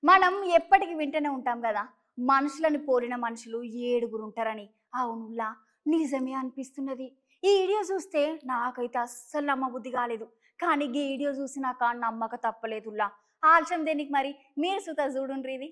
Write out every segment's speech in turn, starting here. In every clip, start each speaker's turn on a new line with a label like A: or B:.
A: మనం ఎప్పటికి వింటూనే ఉంటాం కదా, మనుషులని పోలిన మనుషులు ఏడుగురు ఉంటారని. అవునులా, నిజమే అనిపిస్తున్నది. ఈ వీడియో చూస్తే నాకైతే అస్సలు నమ్మబుద్ధి కాలేదు. కానీ ఈ వీడియో చూసినాక నమ్మక తప్పలేదులా. ఆలస్యం దేనికి మరి, మీరు సుత చూడుండ్రి ఇది.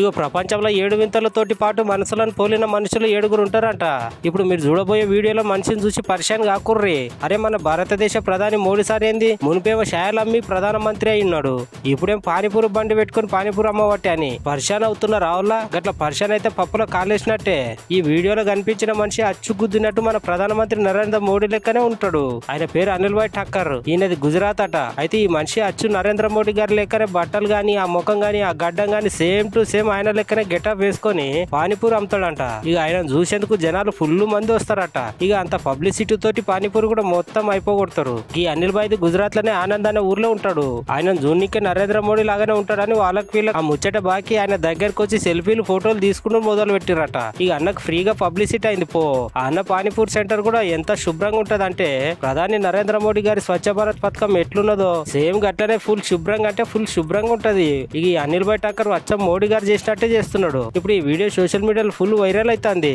B: ఇగో ప్రపంచంలో 7 వింతలతోటి పాటు మనసులను పోలిన మనుషులు 7గురు ఉంటారంట. ఇప్పుడు మీరు చూడబోయే వీడియోలో మనిషిని చూసి పరిశాన్ కాకుర్రి. అరే మన భారతదేశ ప్రధాని మోడీ సార్ ఏంది, మునిపేమో షాయలు అమ్మి ప్రధానమంత్రి అయినాడు, ఇప్పుడేం పానీపూరి బండి పెట్టుకుని పానీపూరి అమ్మవట్టి అని పరిశాన్ అవుతున్న రావులా. గట్ల పరిశాన్ అయితే పప్పులో కాలేసినట్టే. ఈ వీడియోలో కనిపించిన మనిషి అచ్చుగుద్దినట్టు మన ప్రధానమంత్రి నరేంద్ర మోడీ లెక్కనే ఉంటాడు. ఆయన పేరు అనిల్ భాయ్ ఠక్కర్, ఈయనది గుజరాత్ అట. అయితే ఈ మనిషి అచ్చు నరేంద్ర మోడీ గారి లెక్కనే బట్టలు గాని, ఆ ముఖం గాని, ఆ గడ్డం గాని సేమ్ టు సేమ్ ఆయన లెక్కనే గెటప్ వేసుకొని పానీపూరి అమ్ముతాడంట. ఇక ఆయన చూసేందుకు జనాలు ఫుల్ మంది వస్తారట. ఇక అంత పబ్లిసిటీ తోటి పానీపూరి కూడా మొత్తం అయిపోగొడతారు. ఈ అనిల్ భాయ్ గుజరాత్ లోనే ఆనంద్ అనే ఊర్లో ఉంటాడు. ఆయన జూనికి నరేంద్ర మోడీ లాగానే ఉంటాడని వాళ్ళకి వీళ్ళకి ఆ ముచ్చట బాకి ఆయన దగ్గరకు వచ్చి సెల్ఫీలు ఫోటోలు తీసుకుని మొదలు పెట్టిరట. ఇక అన్నకు ఫ్రీగా పబ్లిసిటీ అయింది పో. ఆ అన్న పానీపూరి సెంటర్ కూడా ఎంత శుభ్రంగా ఉంటది అంటే, ప్రధాని నరేంద్ర మోడీ గారి స్వచ్ఛ భారత్ పథకం ఎట్లున్నదో సేమ్ గట్లనే ఫుల్ శుభ్రంగా అంటే ఫుల్ శుభ్రంగా ఉంటది. ఇక ఈ అనిల్ భాయ్ ఠక్కర్ అచ్చం మోడీ గారు చేసినట్టే చేస్తున్నాడు. ఇప్పుడు ఈ వీడియో సోషల్ మీడియాలో ఫుల్ వైరల్ అవుతుంది.